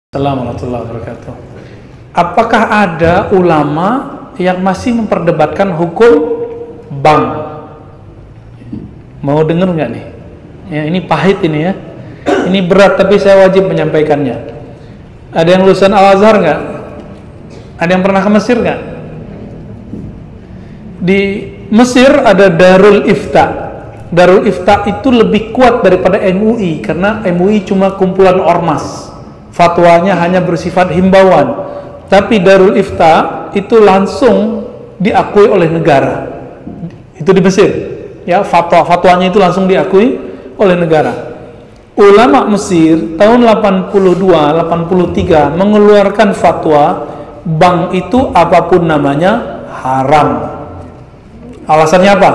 Assalamualaikum warahmatullahi wabarakatuh. Apakah ada ulama yang masih memperdebatkan hukum bank? Mau denger nggak nih? Ya, ini pahit ini ya. Ini berat tapi saya wajib menyampaikannya. Ada yang lulusan Al-Azhar nggak? Ada yang pernah ke Mesir nggak? Di Mesir ada Darul Ifta. Darul Ifta itu lebih kuat daripada MUI karena MUI cuma kumpulan ormas. Fatwanya hanya bersifat himbauan, tapi Darul Ifta itu langsung diakui oleh negara. Itu di Mesir, ya, fatwanya itu langsung diakui oleh negara. Ulama Mesir tahun 82-83 mengeluarkan fatwa bank itu apapun namanya haram. Alasannya apa?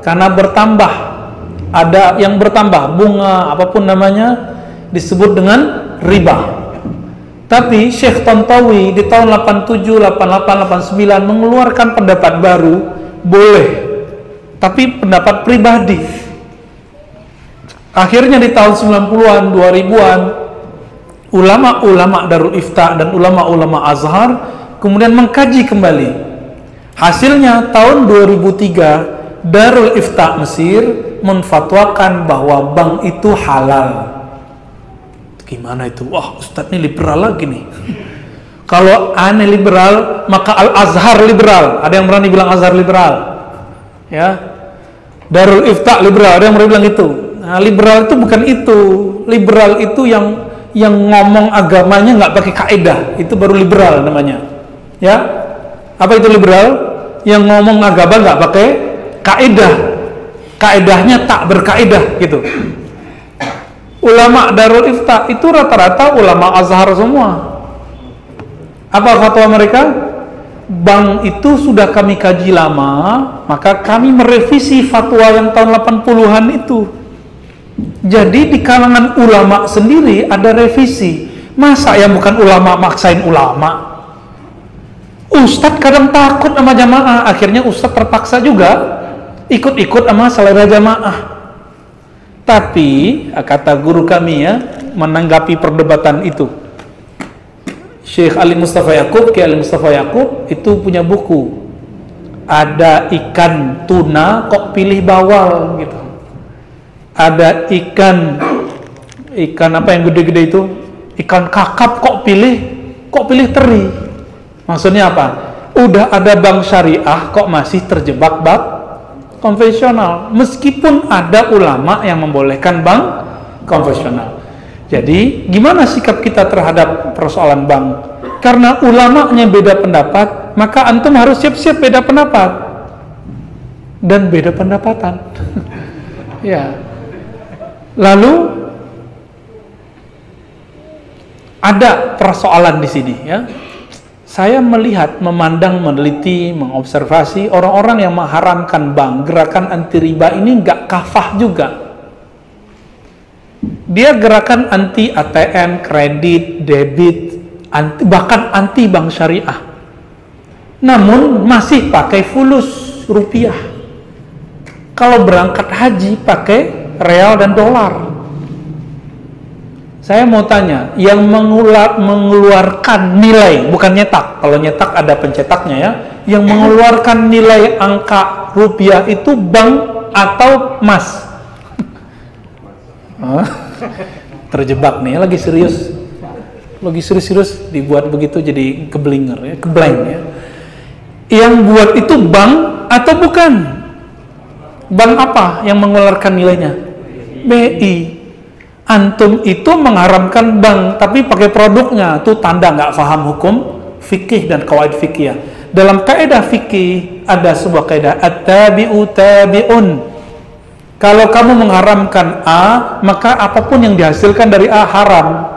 Karena bertambah, ada yang bertambah bunga apapun namanya disebut dengan riba. Tapi Syekh Tantawi di tahun 87, 88, 89 mengeluarkan pendapat baru, boleh, tapi pendapat pribadi. Akhirnya di tahun 90-an, 2000-an, ulama-ulama Darul Ifta dan ulama-ulama Azhar kemudian mengkaji kembali. Hasilnya tahun 2003, Darul Ifta Mesir menfatwakan bahwa bank itu halal. Gimana itu? Wah, Ustadz ini liberal lagi nih. Kalau aneh liberal, maka Al-Azhar liberal. Ada yang berani bilang Azhar liberal? Ya. Darul Ifta liberal. Ada yang berani bilang itu. Nah, liberal itu bukan itu. Liberal itu yang ngomong agamanya nggak pakai kaidah. Itu baru liberal namanya. Ya. Apa itu liberal? Yang ngomong agama nggak pakai kaidah. Kaidahnya tak berkaidah gitu. Ulama Darul Ifta itu rata-rata ulama Azhar semua. Apa fatwa mereka? Bank itu sudah kami kaji lama, maka kami merevisi fatwa yang tahun 80-an itu. Jadi di kalangan ulama sendiri ada revisi. Masa yang bukan ulama maksain ulama? Ustadz kadang takut sama jamaah, akhirnya Ustadz terpaksa juga ikut-ikut sama selera jamaah. Tapi kata guru kami ya, menanggapi perdebatan itu, Syekh Ali Mustafa Yaqub, Kiai Ali Mustafa Yaqub itu punya buku. Ada ikan tuna kok pilih bawal gitu. Ada ikan apa yang gede-gede itu? Ikan kakap kok pilih teri. Maksudnya apa? Udah ada bank syariah kok masih terjebak bank konvensional, meskipun ada ulama yang membolehkan bank konvensional. Jadi gimana sikap kita terhadap persoalan bank? Karena ulamanya beda pendapat, maka antum harus siap-siap beda pendapat dan beda pendapatan. Ya. Lalu ada persoalan di sini ya. Saya melihat, memandang, meneliti, mengobservasi orang-orang yang mengharamkan bank, gerakan anti riba ini nggak kafah juga. Dia gerakan anti ATM, kredit, debit, bahkan anti bank syariah. Namun masih pakai fulus rupiah. Kalau berangkat haji pakai real dan dolar. Saya mau tanya, yang mengeluarkan nilai, bukan nyetak, kalau nyetak ada pencetaknya ya, yang mengeluarkan nilai angka rupiah itu bank atau emas? Terjebak nih, lagi serius dibuat begitu jadi keblinger ya, keblank ya. Yang buat itu bank atau bukan? Bank apa yang mengeluarkan nilainya? BI. Antum itu mengharamkan bank tapi pakai produknya, itu tanda nggak paham hukum fikih dan kawaid fikih. Dalam kaidah fikih ada sebuah kaidah at-tabi'u tabi'un. Kalau kamu mengharamkan A, maka apapun yang dihasilkan dari A haram.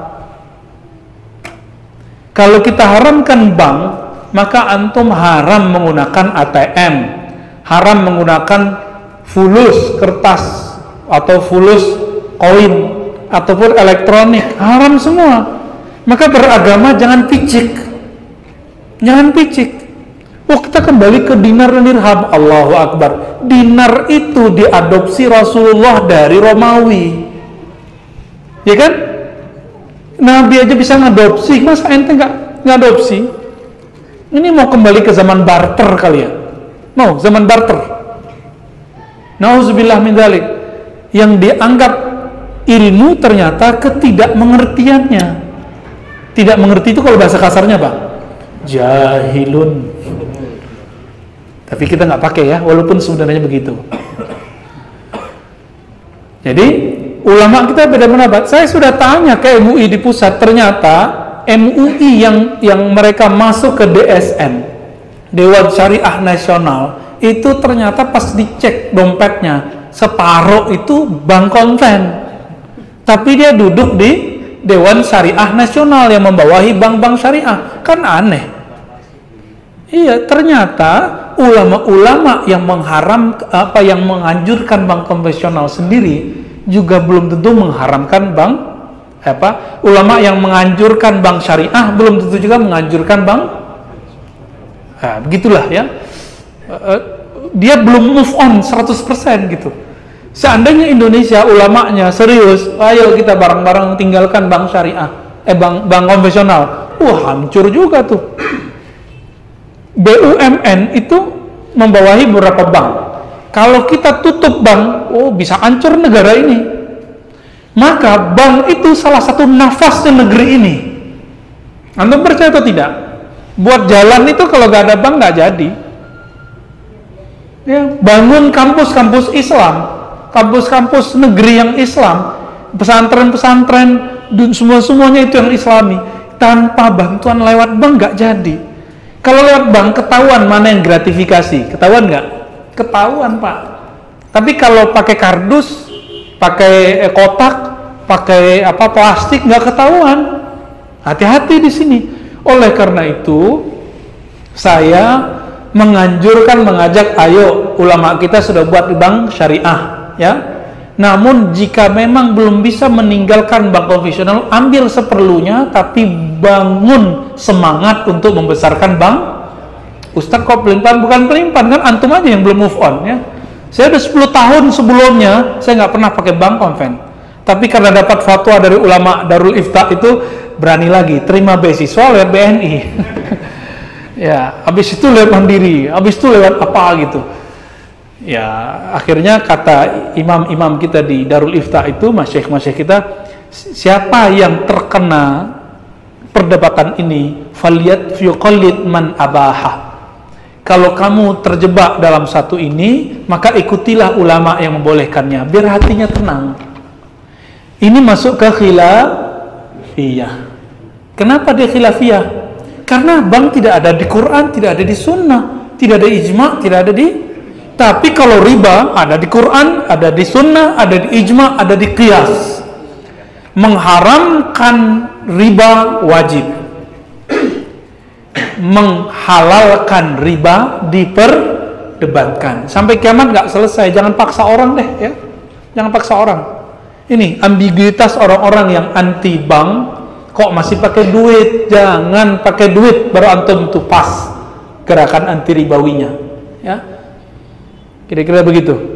Kalau kita haramkan bank, maka antum haram menggunakan ATM, haram menggunakan fulus kertas atau fulus koin ataupun elektronik, haram semua. Maka beragama jangan picik. Oh, kita kembali ke dinar dan dirham. Allahu Akbar. Dinar itu diadopsi Rasulullah dari Romawi, ya kan? Nabi aja bisa ngadopsi, masa ente nggak ngadopsi? Ini mau kembali ke zaman barter kali ya? No, zaman barter. Nauzubillah min dzalik. Yang dianggap ilmu ternyata ketidakmengertiannya. Tidak mengerti itu kalau bahasa kasarnya Pak, jahilun. Tapi kita nggak pakai ya, walaupun sebenarnya begitu. Jadi ulama kita beda pendapat. Saya sudah tanya ke MUI di pusat, ternyata MUI yang mereka masuk ke DSN, Dewan Syariah Nasional, itu ternyata pas dicek dompetnya separuh itu bank konven, tapi dia duduk di Dewan Syariah Nasional yang membawahi bank-bank syariah. Kan aneh. Iya, ternyata ulama-ulama yang yang menganjurkan bank konvensional sendiri juga belum tentu mengharamkan bank ulama yang menganjurkan bank syariah belum tentu juga menganjurkan bank. Nah, begitulah ya. Dia belum move on 100% gitu. Seandainya Indonesia ulamanya serius, ayo kita bareng-bareng tinggalkan bank syariah, bank konvensional. Hancur juga tuh. BUMN itu membawahi beberapa bank. Kalau kita tutup bank, bisa hancur negara ini. Maka bank itu salah satu nafasnya negeri ini. Antum percaya atau tidak? Buat jalan itu kalau gak ada bank gak jadi. Ya, bangun kampus-kampus Islam, kampus-kampus negeri yang Islam, pesantren-pesantren, semuanya itu yang Islami. Tanpa bantuan lewat bank gak jadi. Kalau lewat bank ketahuan mana yang gratifikasi, ketahuan nggak? Ketahuan Pak. Tapi kalau pakai kardus, pakai kotak, pakai plastik nggak ketahuan. Hati-hati di sini. Oleh karena itu, saya mengajak, ayo ulama kita sudah buat bank syariah, ya. Namun jika memang belum bisa meninggalkan bank konvensional, ambil seperlunya, tapi bangun semangat untuk membesarkan bank. Ustadz kok pelimpan? Bukan pelimpan, kan antum aja yang belum move on ya. Saya udah 10 tahun sebelumnya saya nggak pernah pakai bank konven, tapi karena dapat fatwa dari ulama Darul Ifta itu berani lagi terima beasiswa lewat BNI. Ya, habis itu lewat Mandiri, habis itu lewat apa gitu. Ya, akhirnya kata imam-imam kita di Darul Ifta itu, masyayikh kita, siapa yang terkena perdebatan ini, faliyat yuqallid man abaha. Kalau kamu terjebak dalam satu ini, maka ikutilah ulama yang membolehkannya, biar hatinya tenang. Ini masuk ke khilafiyah. Kenapa dia khilafiyah? Karena bank tidak ada di Quran, tidak ada di sunnah, tidak ada ijma, tidak ada di. Tapi kalau riba ada di Quran, ada di sunnah, ada di ijma, ada di qiyas. Mengharamkan riba wajib, menghalalkan riba diperdebatkan sampai kiamat nggak selesai. Jangan paksa orang deh ya, jangan paksa orang. Ini ambiguitas orang-orang yang anti bank, kok masih pakai duit. Jangan pakai duit baru antum tuh pas gerakan anti ribawinya ya. Kira-kira begitu.